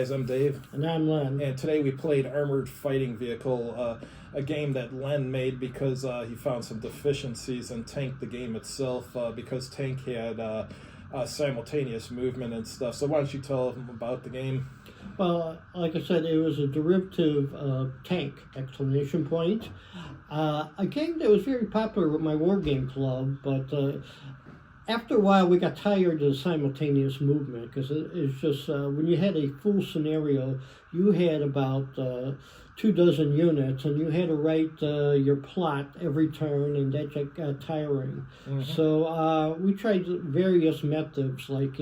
guys, I'm Dave. And I'm Len. And today we played Armored Fighting Vehicle, a game that Len made because he found some deficiencies in Tank, the game itself, because Tank had simultaneous movement and stuff. So why don't you tell them about the game? Well, like I said, it was a derivative of Tank, exclamation point. A game that was very popular with my war game club, but after a while we got tired of the simultaneous movement because it's just, when you had a full scenario, you had about 24 units and you had to write your plot every turn, and that got tiring. Mm-hmm. So we tried various methods, like,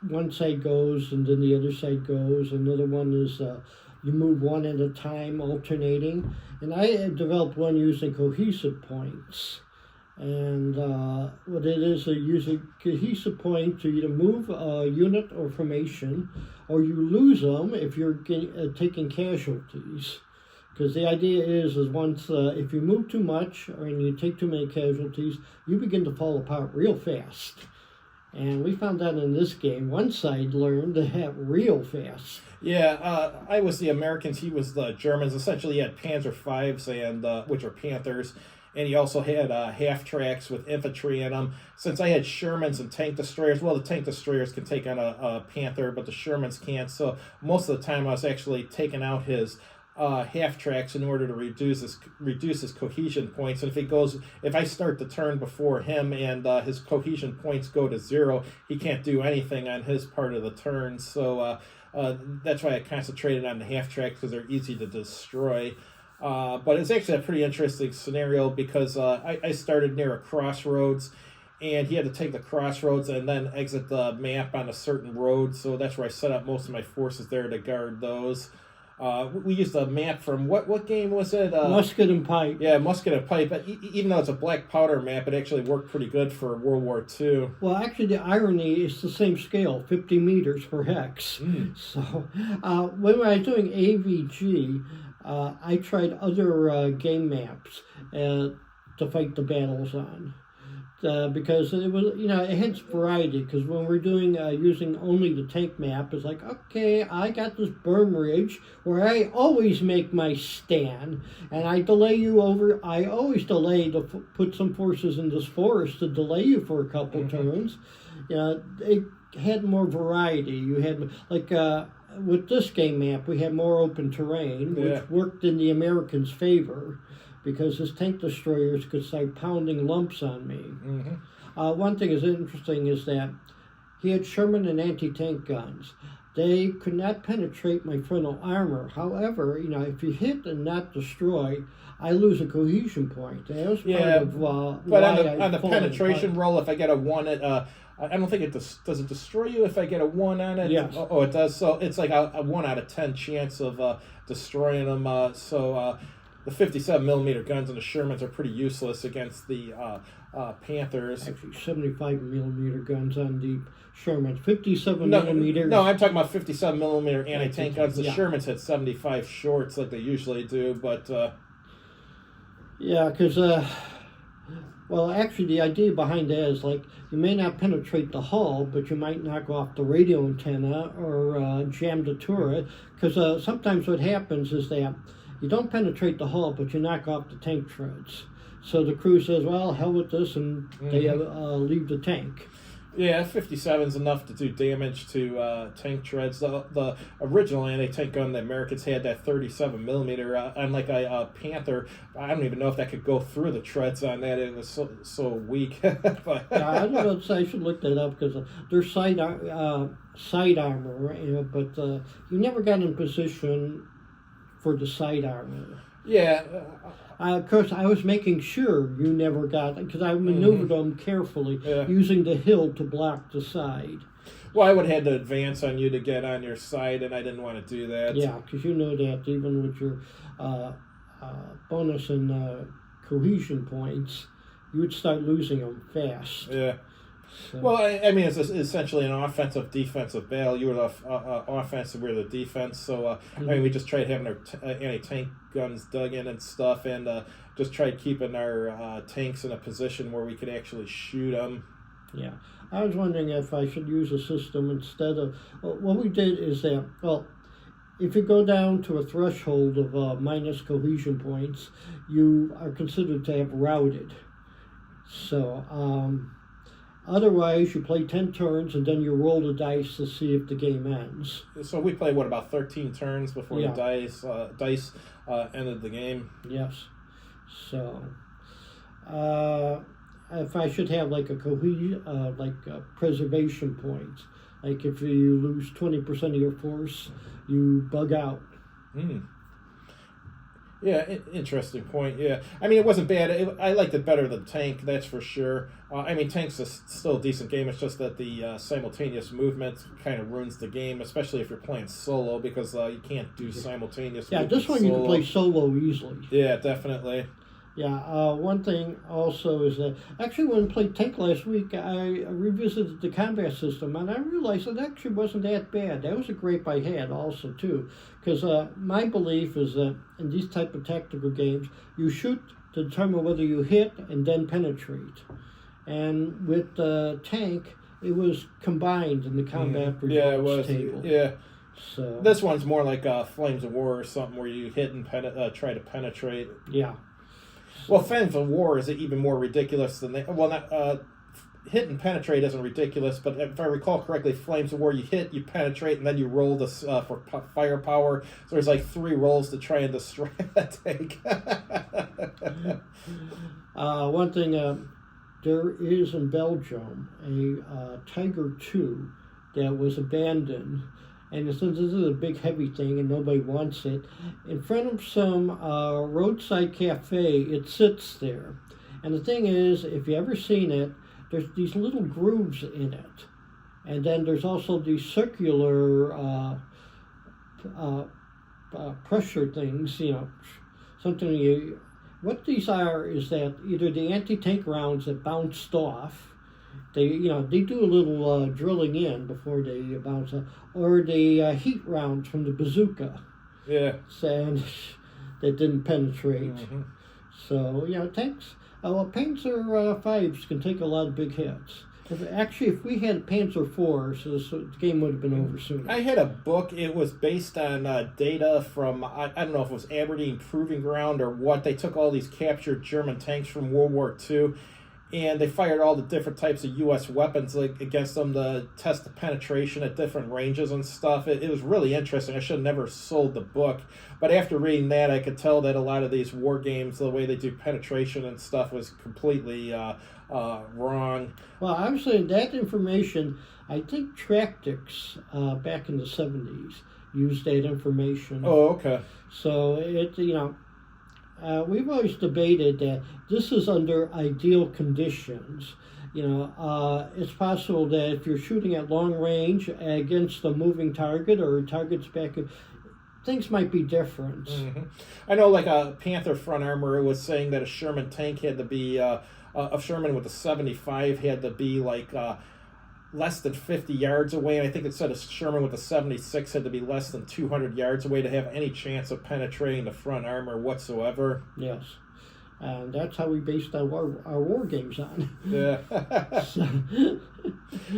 one side goes and then the other side goes. Another one is you move one at a time, alternating. And I had developed one using cohesive points. And what it is, you use a cohesive point to either move a unit or formation, or you lose them if you're taking casualties. Because the idea is once, if you move too much and you take too many casualties, you begin to fall apart real fast. And we found out in this game, one side learned to have real fast. Yeah, I was the Americans, he was the Germans. Essentially, he had Panzer Vs, and which are Panthers, and he also had half-tracks with infantry in them. Since I had Shermans and tank destroyers, well, the tank destroyers can take on a Panther, but the Shermans can't. So most of the time, I was actually taking out his half-tracks in order to reduce his cohesion points. And if I start the turn before him and his cohesion points go to 0, he can't do anything on his part of the turn. So that's why I concentrated on the half-tracks, because they're easy to destroy. But it's actually a pretty interesting scenario because I started near a crossroads, and he had to take the crossroads and then exit the map on a certain road. So that's where I set up most of my forces there to guard those. We used a map from, what game was it? Musket and Pipe. Yeah, Musket and Pipe. But even though it's a black powder map, it actually worked pretty good for World War II. Well, actually, the irony is the same scale, 50 meters per hex. So when I was doing AVG, I tried other game maps to fight the battles on. Because it was, it had variety. Because when we're doing using only the tank map, it's like, okay, I got this berm ridge where I always make my stand, and I delay you over. I always delay to put some forces in this forest to delay you for a couple turns. It had more variety. You had with this game map, we had more open terrain, which worked in the Americans' favor, because his tank destroyers could start pounding lumps on me. Mm-hmm. One thing is interesting is that he had Sherman and anti-tank guns. They could not penetrate my frontal armor. However, if you hit and not destroy, I lose a cohesion point. That was part of but on the penetration roll, if I get a 1 at... I don't think does it destroy you if I get a 1 on it? Yes. Oh, it does. So it's like a 1 out of 10 chance of destroying them. The 57 millimeter guns and the Shermans are pretty useless against the Panthers. Actually, 75 millimeter guns on the Shermans. 57 millimeter. No, I'm talking about 57 millimeter anti-tank guns. The Shermans had 75 shorts like they usually do, but... Yeah, because... Well, actually, the idea behind that is, you may not penetrate the hull, but you might knock off the radio antenna or jam the turret, because sometimes what happens is that you don't penetrate the hull, but you knock off the tank treads. So the crew says, well, hell with this, and they leave the tank. Yeah, 57 is enough to do damage to tank treads. The original anti-tank gun the Americans had, that 37 millimeter, unlike a Panther, I don't even know if that could go through the treads on that. It was so weak. But I don't know. I should look that up, because they're side armor, but you never got in position for the side armor. Yeah. Of course, I was making sure you never got it, because I maneuvered them carefully, using the hill to block the side. Well, I would have had to advance on you to get on your side, and I didn't want to do that. Yeah, because you know that even with your bonus and cohesion points, you would start losing them fast. Yeah. So. Well, I mean, it's essentially an offensive-defensive battle. You were the offensive, we were the defense. So, I mean, we just tried having our anti-tank guns dug in and stuff, and just tried keeping our tanks in a position where we could actually shoot them. Yeah. I was wondering if I should use a system instead of. Well, what we did is that, well, if you go down to a threshold of minus cohesion points, you are considered to have routed. So, otherwise, you play 10 turns and then you roll the dice to see if the game ends. So we played, what, about 13 turns before Yeah. the dice ended the game? Yes. So, if I should have like a preservation point, like if you lose 20% of your force, you bug out. Hmm. Yeah, interesting point. Yeah, I mean, it wasn't bad. I liked it better than Tank, that's for sure. I mean, Tank's still a decent game. It's just that the simultaneous movement kind of ruins the game, especially if you're playing solo, because you can't do simultaneous. Yeah, this one you can play solo easily. Yeah, definitely. Yeah, one thing also is that actually when I played Tank last week, I revisited the combat system and I realized it actually wasn't that bad. That was a gripe I had also too, because my belief is that in these type of tactical games, you shoot to determine whether you hit and then penetrate. And with Tank, it was combined in the combat results Yeah, it was. table. Yeah. So This one's more like Flames of War or something where you hit and try to penetrate. yeah. Well, Flames of War is even more ridiculous than that. Well, not hit and penetrate isn't ridiculous, but if I recall correctly, Flames of War, you hit, you penetrate, and then you roll this for firepower. So there's like 3 rolls to try and destroy that tank. One thing, there is in Belgium a Tiger 2 that was abandoned. And since this is a big heavy thing and nobody wants it, in front of some roadside cafe, it sits there. And the thing is, if you ever seen it, there's these little grooves in it. And then there's also these circular pressure things, something you... What these are is that either the anti-tank rounds that bounced off, they do a little drilling in before they bounce off, or the heat rounds from the bazooka. Yeah. And that didn't penetrate. Mm-hmm. So, tanks, Panzer 5s can take a lot of big hits. If we had Panzer 4s, the game would have been over sooner. I had a book. It was based on data from, I don't know if it was Aberdeen Proving Ground or what. They took all these captured German tanks from World War II, and they fired all the different types of U.S. weapons against them to test the penetration at different ranges and stuff. It was really interesting. I should have never sold the book. But after reading that, I could tell that a lot of these war games, the way they do penetration and stuff, was completely wrong. Well, I was saying that information, I think Tractics back in the 70s used that information. Oh, okay. So we've always debated that this is under ideal conditions. It's possible that if you're shooting at long range against a moving target or targets back, things might be different. Mm-hmm. I know, like a Panther front armor, it was saying that a Sherman tank had to be, a Sherman with a 75 had to be like less than 50 yards away, and I think it said a Sherman with a 76 had to be less than 200 yards away to have any chance of penetrating the front armor whatsoever. Yes. And that's how we based our war games on. Yeah.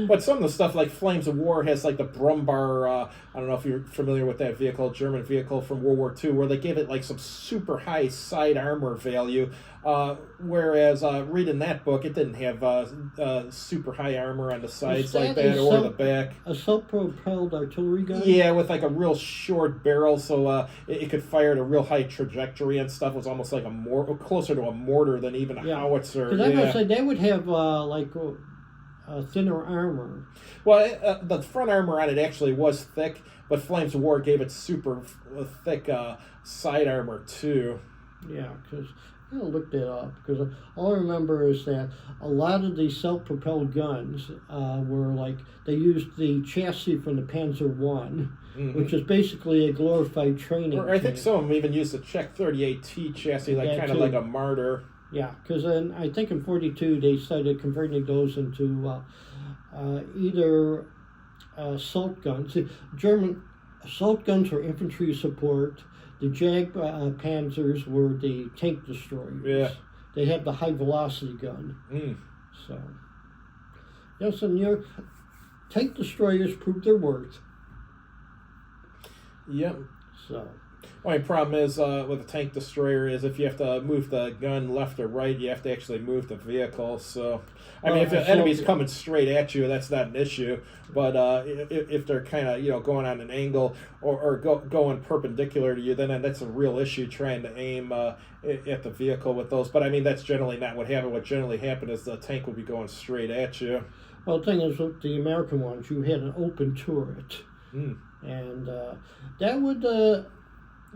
But some of the stuff like Flames of War has like the Brumbar, I don't know if you're familiar with that vehicle, German vehicle from World War II, where they gave it like some super high side armor value, whereas reading that book, it didn't have super high armor on the sides like that or the back. A self-propelled artillery gun? Yeah, with like a real short barrel, so it could fire at a real high trajectory and stuff. It was almost like closer to a mortar than even a howitzer. Because I must say, they would have thinner armor. Well, the front armor on it actually was thick, but Flames of War gave it super thick side armor too. Yeah, because I looked it up, because all I remember is that a lot of these self-propelled guns were like, they used the chassis from the Panzer I, mm-hmm. which is basically a glorified training I think some of them even used the Czech 38T chassis, like kind of like a Martyr. Yeah, because then I think in 42 they started converting those into either assault guns. German assault guns were infantry support. The Jag Panzers were the tank destroyers. Yeah. They had the high velocity gun. Mm. So, Yes, and your tank destroyers prove their worth. Yep. So. Only problem is with a tank destroyer is if you have to move the gun left or right, you have to actually move the vehicle. So, I mean, if the enemy's coming straight at you, that's not an issue. But if they're kind of going on an angle or going perpendicular to you, then that's a real issue trying to aim at the vehicle with those. But I mean, that's generally not what happened. What generally happened is the tank will be going straight at you. Well, the thing is, with the American ones, you had an open turret, and that would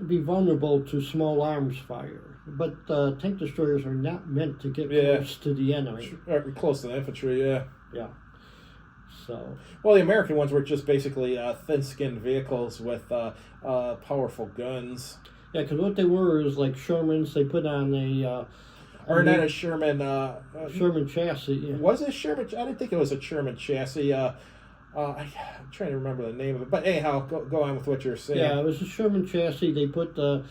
be vulnerable to small arms fire. But tank destroyers are not meant to get close to the enemy. Close to the infantry, yeah. Yeah. So. Well, the American ones were just basically thin-skinned vehicles with powerful guns. Yeah, because what they were is like Shermans. They put on a... or not a Sherman... Sherman chassis, yeah. Was it Sherman? I didn't think it was a Sherman chassis. I'm trying to remember the name of it. But anyhow, go on with what you're saying. Yeah, it was a Sherman chassis. They put a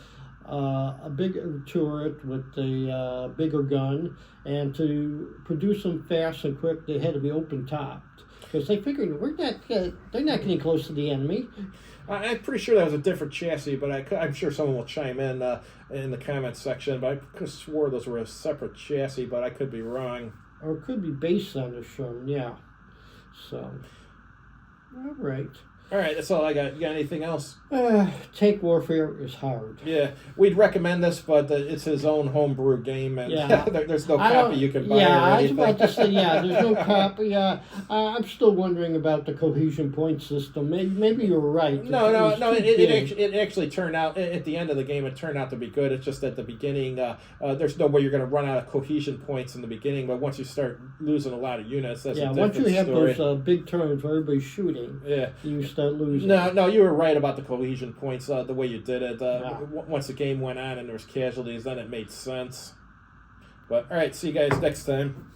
bigger turret with a bigger gun. And to produce them fast and quick, they had to be open-topped. Because they figured they're not getting close to the enemy. I'm pretty sure that was a different chassis, but I'm sure someone will chime in the comments section. But I could have swore those were a separate chassis, but I could be wrong. Or it could be based on the Sherman, yeah. So, all right. All right, that's all I got. You got anything else? Tank warfare is hard. Yeah, we'd recommend this, but it's his own homebrew game, and there's no copy you can buy. Yeah, or I was anything. about to say, there's no copy. I'm still wondering about the cohesion point system. Maybe you're right. No. It actually turned out at the end of the game. It turned out to be good. It's just at the beginning, there's no way you're going to run out of cohesion points in the beginning. But once you start losing a lot of units, that's a different once you have story. those big turns where everybody's shooting, you start losing. No, you were right about the cohesion points. The way you did it. Once the game went on and there was casualties, then it made sense. But all right, see you guys next time.